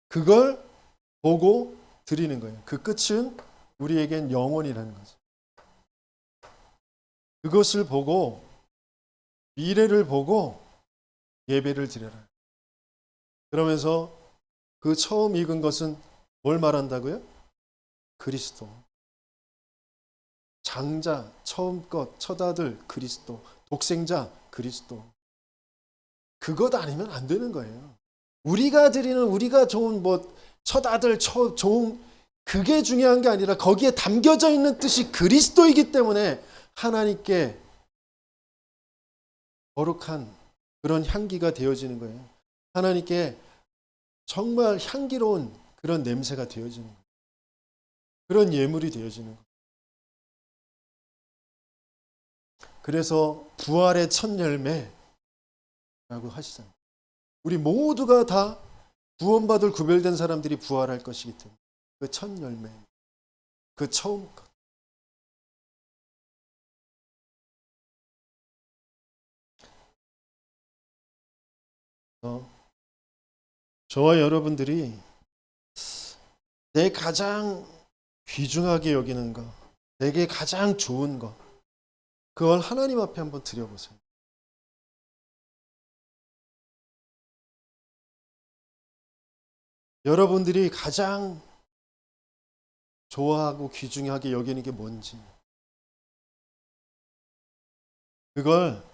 그걸 보고 드리는 거예요. 그 끝은 우리에겐 영원이라는 거죠. 그것을 보고 미래를 보고 예배를 드려라. 그러면서 그 처음 익은 것은 뭘 말한다고요? 그리스도. 장자, 처음 것, 첫 아들 그리스도. 독생자 그리스도. 그것 아니면 안 되는 거예요. 우리가 드리는 우리가 좋은 뭐 첫 아들, 좋은 그게 중요한 게 아니라 거기에 담겨져 있는 뜻이 그리스도이기 때문에 하나님께 거룩한 그런 향기가 되어지는 거예요. 하나님께 정말 향기로운 그런 냄새가 되어지는 거예요. 그런 예물이 되어지는 거예요. 그래서 부활의 첫 열매라고 하시잖아요. 우리 모두가 다 구원받을 구별된 사람들이 부활할 것이기 때문에 그 첫 열매, 그 처음 것. 저와 여러분들이 내 가장 귀중하게 여기는 것, 내게 가장 좋은 것, 그걸 하나님 앞에 한번 드려보세요. 여러분들이 가장 좋아하고 귀중하게 여기는 게 뭔지, 그걸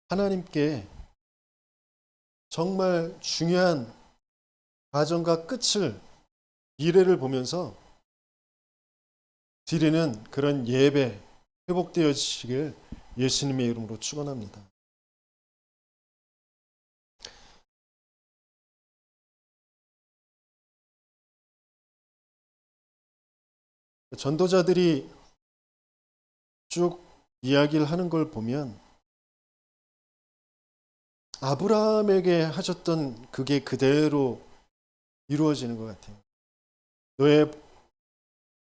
하나님께 정말 중요한 과정과 끝을, 미래를 보면서 드리는 그런 예배 회복되어지시길 예수님의 이름으로 축원합니다. 전도자들이 쭉 이야기를 하는 걸 보면 아브라함에게 하셨던 그게 그대로 이루어지는 것 같아요. 너의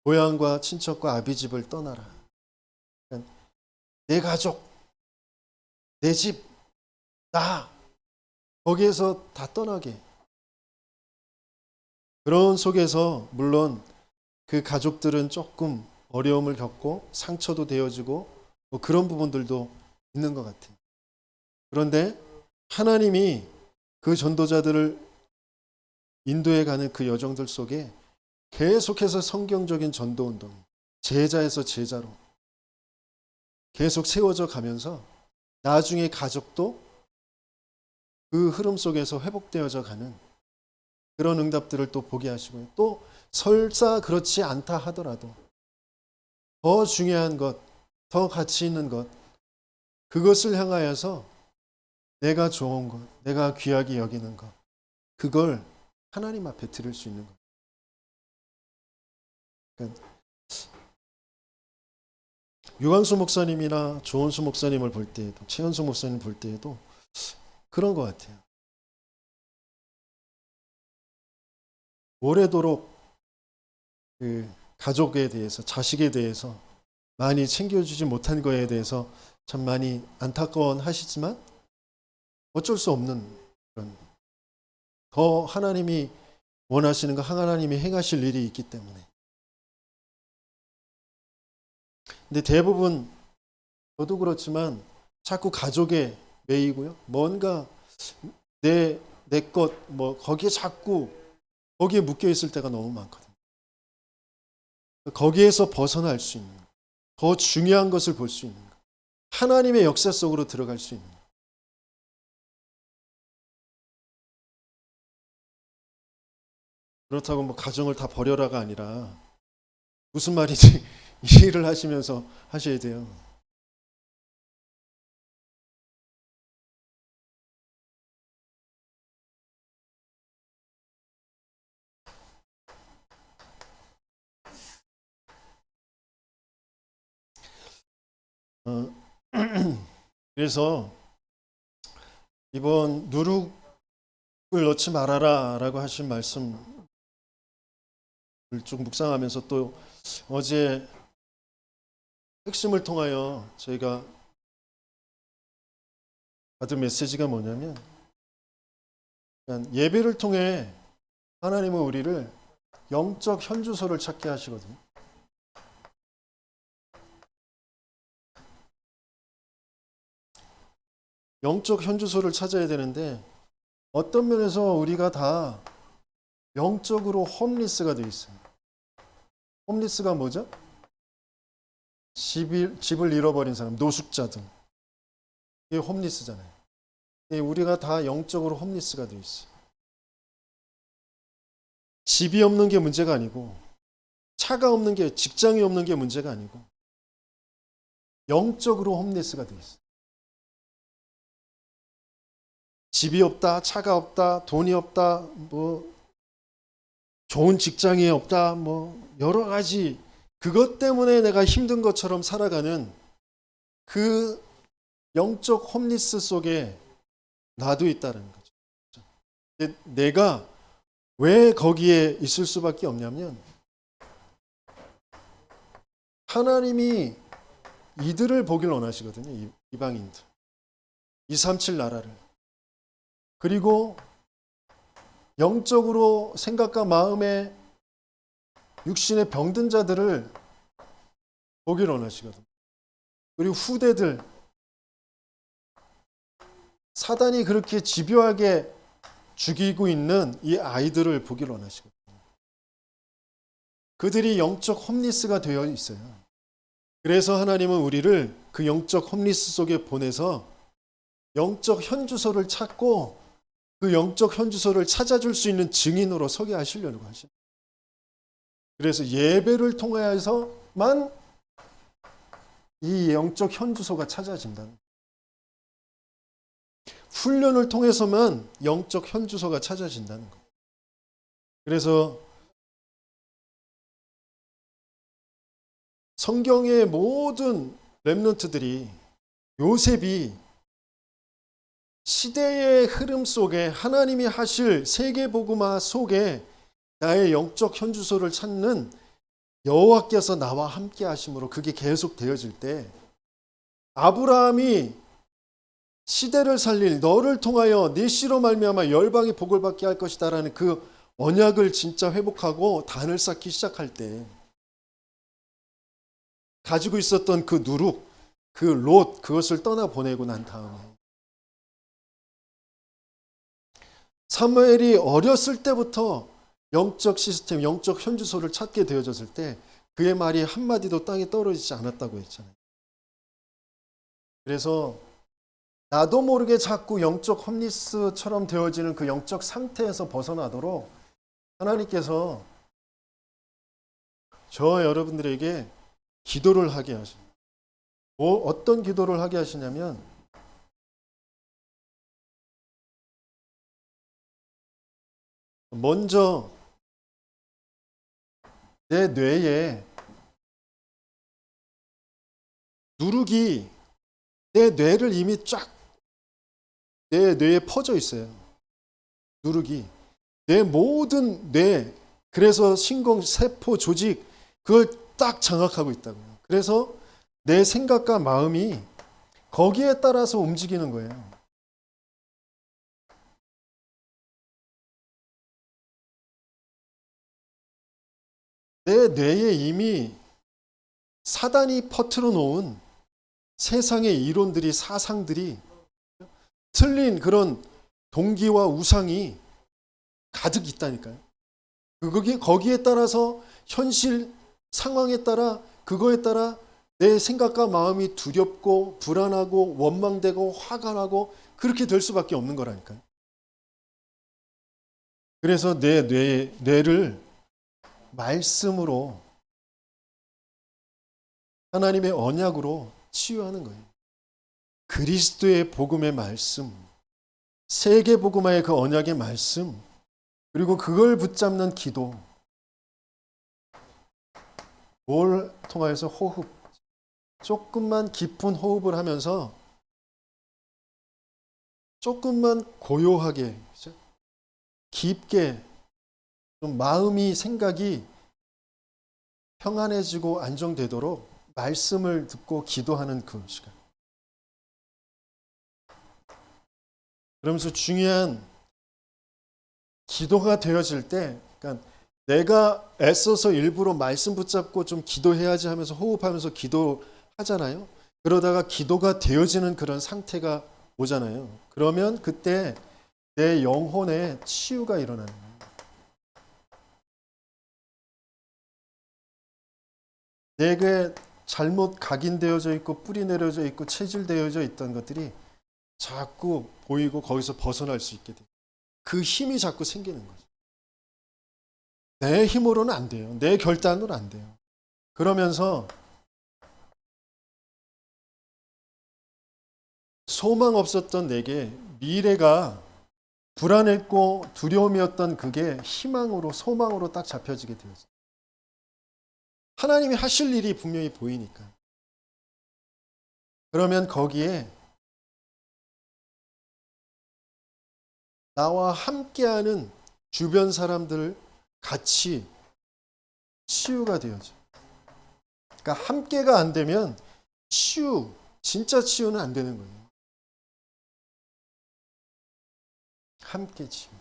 고향과 친척과 아비집을 떠나라. 내 가족, 내 집, 나 거기에서 다 떠나게. 그런 속에서 물론 그 가족들은 조금 어려움을 겪고 상처도 되어지고 뭐 그런 부분들도 있는 것 같아요. 그런데 하나님이 그 전도자들을 인도해 가는 그 여정들 속에 계속해서 성경적인 전도운동, 제자에서 제자로 계속 세워져 가면서 나중에 가족도 그 흐름 속에서 회복되어져 가는 그런 응답들을 또 보게 하시고요. 또 설사 그렇지 않다 하더라도 더 중요한 것, 더 가치 있는 것, 그것을 향하여서 내가 좋은 것, 내가 귀하게 여기는 것, 그걸 하나님 앞에 드릴 수 있는 것. 그러니까 유광수 목사님이나 조은수 목사님을 볼 때에도, 최현수 목사님 볼 때에도 그런 것 같아요. 오래도록 그 가족에 대해서, 자식에 대해서 많이 챙겨주지 못한 거에 대해서 참 많이 안타까워 하시지만 어쩔 수 없는 그런, 더 하나님이 원하시는 거, 하나님이 행하실 일이 있기 때문에. 근데 대부분 저도 그렇지만 자꾸 가족에 매이고요. 뭔가 내 것 뭐 거기에 자꾸 거기에 묶여 있을 때가 너무 많거든요. 거기에서 벗어날 수 있는 더 중요한 것을 볼 수 있는 하나님의 역사 속으로 들어갈 수 있는 그렇다고 뭐 가정을 다 버려라가 아니라 무슨 말인지 이해를 하시면서 하셔야 돼요. 어, 그래서 이번 누룩을 넣지 말아라라고 하신 말씀을 쭉 묵상하면서 또 어제 핵심을 통하여 저희가 받은 메시지가 뭐냐면 예배를 통해 하나님은 우리를 영적 현주소를 찾게 하시거든요. 영적 현주소를 찾아야 되는데 어떤 면에서 우리가 다 영적으로 홈리스가 되어 있어요. 홈리스가 뭐죠? 집을 잃어버린 사람, 노숙자 등. 이게 홈리스잖아요. 우리가 다 영적으로 홈리스가 되어 있어요. 집이 없는 게 문제가 아니고 차가 없는 게 직장이 없는 게 문제가 아니고 영적으로 홈리스가 되어 있어요. 집이 없다, 차가 없다, 돈이 없다, 뭐 좋은 직장이 없다, 뭐 여러 가지 그것 때문에 내가 힘든 것처럼 살아가는 그 영적 홈리스 속에 나도 있다는 거죠. 내가 왜 거기에 있을 수밖에 없냐면 하나님이 이들을 보길 원하시거든요. 이방인들. 237 나라를. 그리고 영적으로 생각과 마음에 육신의 병든 자들을 보길 원하시거든요. 그리고 후대들 사단이 그렇게 집요하게 죽이고 있는 이 아이들을 보길 원하시거든요. 그들이 영적 홈리스가 되어 있어요. 그래서 하나님은 우리를 그 영적 홈리스 속에 보내서 영적 현주소를 찾고 그 영적 현주소를 찾아줄 수 있는 증인으로 서게 하시려고 하십니다. 그래서 예배를 통해서만 이 영적 현주소가 찾아진다는 거예요. 훈련을 통해서만 영적 현주소가 찾아진다는 거예요. 그래서 성경의 모든 렘넌트들이 요셉이 시대의 흐름 속에 하나님이 하실 세계복음화 속에 나의 영적 현주소를 찾는 여호와께서 나와 함께 하심으로 그게 계속 되어질 때 아브라함이 시대를 살릴 너를 통하여 네 씨로 말미암아 열방이 복을 받게 할 것이다라는 그 언약을 진짜 회복하고 단을 쌓기 시작할 때 가지고 있었던 그 누룩, 그 롯 그것을 떠나보내고 난 다음에 사무엘이 어렸을 때부터 영적 시스템, 영적 현주소를 찾게 되어졌을 때 그의 말이 한마디도 땅에 떨어지지 않았다고 했잖아요. 그래서 나도 모르게 자꾸 영적 홈리스처럼 되어지는 그 영적 상태에서 벗어나도록 하나님께서 저 여러분들에게 기도를 하게 하십니다. 어떤 기도를 하게 하시냐면 먼저 내 뇌에 누룩이 내 뇌를 이미 쫙 내 뇌에 퍼져 있어요. 누룩이 내 모든 뇌 그래서 신경 세포 조직 그걸 딱 장악하고 있다고요. 그래서 내 생각과 마음이 거기에 따라서 움직이는 거예요. 내 뇌에 이미 사단이 퍼뜨려 놓은 세상의 이론들이 사상들이 틀린 그런 동기와 우상이 가득 있다니까요. 거기에 따라서 현실 상황에 따라 그거에 따라 내 생각과 마음이 두렵고 불안하고 원망되고 화가 나고 그렇게 될 수밖에 없는 거라니까요. 그래서 내 뇌를 말씀으로 하나님의 언약으로 치유하는 거예요. 그리스도의 복음의 말씀, 세계 복음화의 그 언약의 말씀, 그리고 그걸 붙잡는 기도. 뭘 통하여서 호흡. 조금만 깊은 호흡을 하면서 조금만 고요하게, 깊게 좀 마음이 생각이 평안해지고 안정되도록 말씀을 듣고 기도하는 그 시간. 그러면서 중요한 기도가 되어질 때, 그러니까 내가 애써서 일부러 말씀 붙잡고 좀 기도해야지 하면서 호흡하면서 기도하잖아요. 그러다가 기도가 되어지는 그런 상태가 오잖아요. 그러면 그때 내 영혼에 치유가 일어나는 거예요. 내게 잘못 각인되어져 있고 뿌리 내려져 있고 체질되어져 있던 것들이 자꾸 보이고 거기서 벗어날 수 있게 돼요. 그 힘이 자꾸 생기는 거죠. 내 힘으로는 안 돼요. 내 결단으로는 안 돼요. 그러면서 소망 없었던 내게 미래가 불안했고 두려움이었던 그게 희망으로 소망으로 딱 잡혀지게 되었어요. 하나님이 하실 일이 분명히 보이니까. 그러면 거기에 나와 함께하는 주변 사람들 같이 치유가 되어져. 그러니까 함께가 안 되면 진짜 치유는 안 되는 거예요. 함께 치유.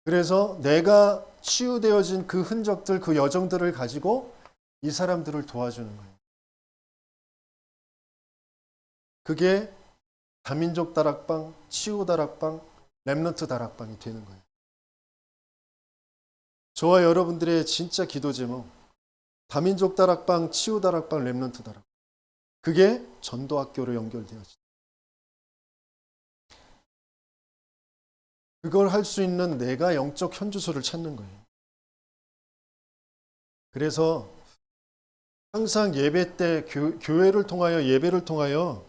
그래서 내가 치유되어진 그 흔적들, 그 여정들을 가지고 이 사람들을 도와주는 거예요. 그게 다민족 다락방, 치유 다락방, 렘넌트 다락방이 되는 거예요. 저와 여러분들의 진짜 기도 제목, 다민족 다락방, 치유 다락방, 렘넌트 다락방. 그게 전도학교로 연결되어져. 그걸 할 수 있는 내가 영적 현주소를 찾는 거예요. 그래서 항상 예배 때 교회를 통하여 예배를 통하여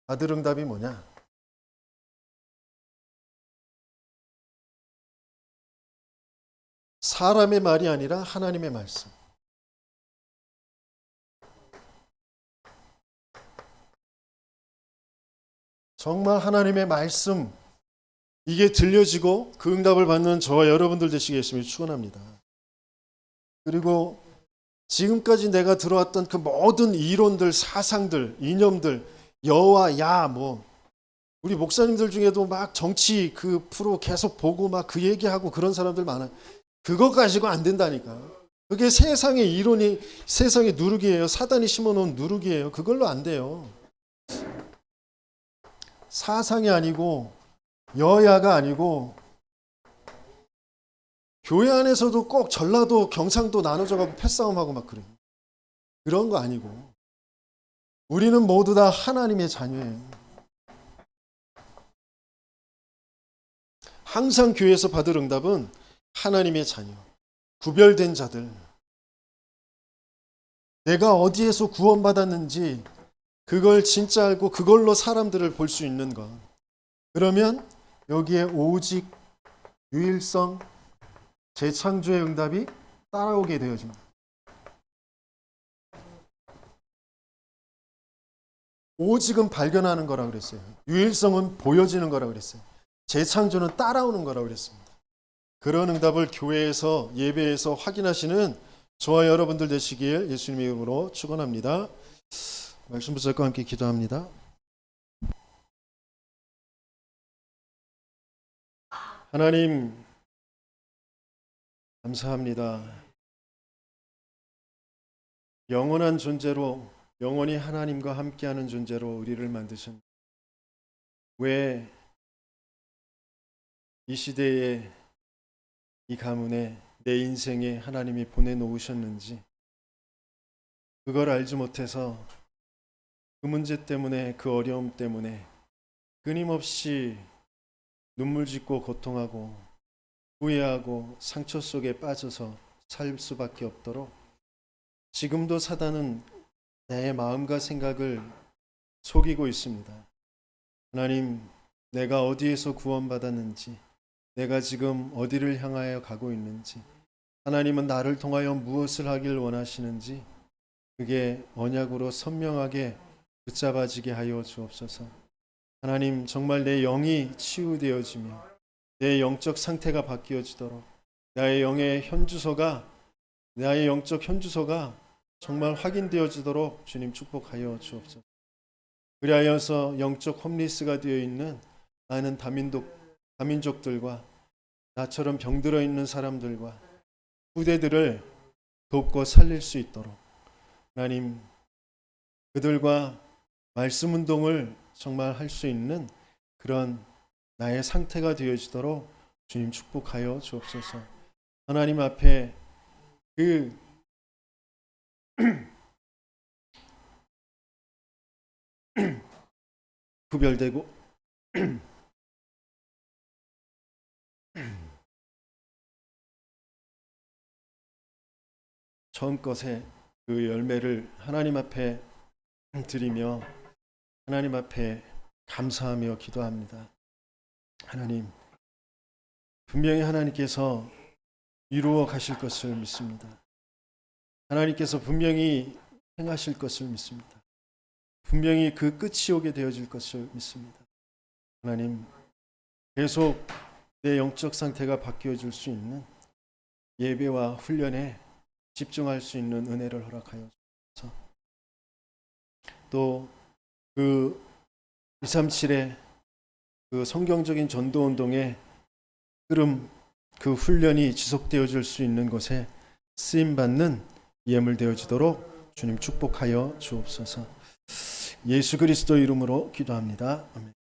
받을 응답이 뭐냐? 사람의 말이 아니라 하나님의 말씀. 정말 하나님의 말씀 이게 들려지고 그 응답을 받는 저와 여러분들 되시겠음을 축원합니다. 그리고 지금까지 내가 들어왔던 그 모든 이론들, 사상들, 이념들, 여와 야 우리 목사님들 중에도 막 정치 그 프로 계속 보고 막 그 얘기하고 그런 사람들 많아요. 그거 가지고 안 된다니까. 그게 세상의 이론이 세상의 누룩이에요. 사단이 심어놓은 누룩이에요. 그걸로 안 돼요. 사상이 아니고 여야가 아니고 교회 안에서도 꼭 전라도 경상도 나눠져가고 패싸움하고 막 그래요. 그런 거 아니고 우리는 모두 다 하나님의 자녀예요. 항상 교회에서 받을 응답은 하나님의 자녀, 구별된 자들. 내가 어디에서 구원받았는지 그걸 진짜 알고 그걸로 사람들을 볼 수 있는 것. 그러면 여기에 오직, 유일성, 재창조의 응답이 따라오게 되어집니다. 오직은 발견하는 거라고 그랬어요. 유일성은 보여지는 거라고 그랬어요. 재창조는 따라오는 거라고 그랬습니다. 그런 응답을 교회에서 예배에서 확인하시는 저와 여러분들 되시길 예수님의 이름으로 축원합니다. 말씀 붙잡고 함께 기도합니다. 하나님 감사합니다. 영원한 존재로 영원히 하나님과 함께하는 존재로 우리를 만드셨는데 왜 이 시대에 이 가문에 내 인생에 하나님이 보내놓으셨는지 그걸 알지 못해서 그 문제 때문에 그 어려움 때문에 끊임없이 눈물 짓고 고통하고 후회하고 상처 속에 빠져서 살 수밖에 없도록 지금도 사단은 내 마음과 생각을 속이고 있습니다. 하나님, 내가 어디에서 구원받았는지, 내가 지금 어디를 향하여 가고 있는지, 하나님은 나를 통하여 무엇을 하길 원하시는지 그게 언약으로 선명하게 붙잡아지게 하여 주옵소서. 하나님, 정말 내 영이 치유되어지며 내 영적 상태가 바뀌어지도록 나의 영적 현주소가 정말 확인되어지도록 주님 축복하여 주옵소서. 그리하여서 영적 홈리스가 되어 있는 많은 다민족들과 나처럼 병들어 있는 사람들과 후대들을 돕고 살릴 수 있도록 하나님, 그들과 말씀 운동을 정말 할 수 있는 그런 나의 상태가 되어지도록 주님 축복하여 주옵소서. 하나님 앞에 구별되고 처음 것의 그 열매를 하나님 앞에 드리며 하나님 앞에 감사하며 기도합니다. 하나님, 분명히 하나님께서 이루어 가실 것을 믿습니다. 하나님께서 분명히 행하실 것을 믿습니다. 분명히 그 끝이 오게 되어질 것을 믿습니다. 하나님, 계속 내 영적 상태가 바뀌어질 수 있는 예배와 훈련에 집중할 수 있는 은혜를 허락하여 주옵소서. 또 그 237의 그 성경적인 전도 운동의 흐름, 그 훈련이 지속되어질 수 있는 곳에 쓰임 받는 예물 되어지도록 주님 축복하여 주옵소서. 예수 그리스도 이름으로 기도합니다. 아멘.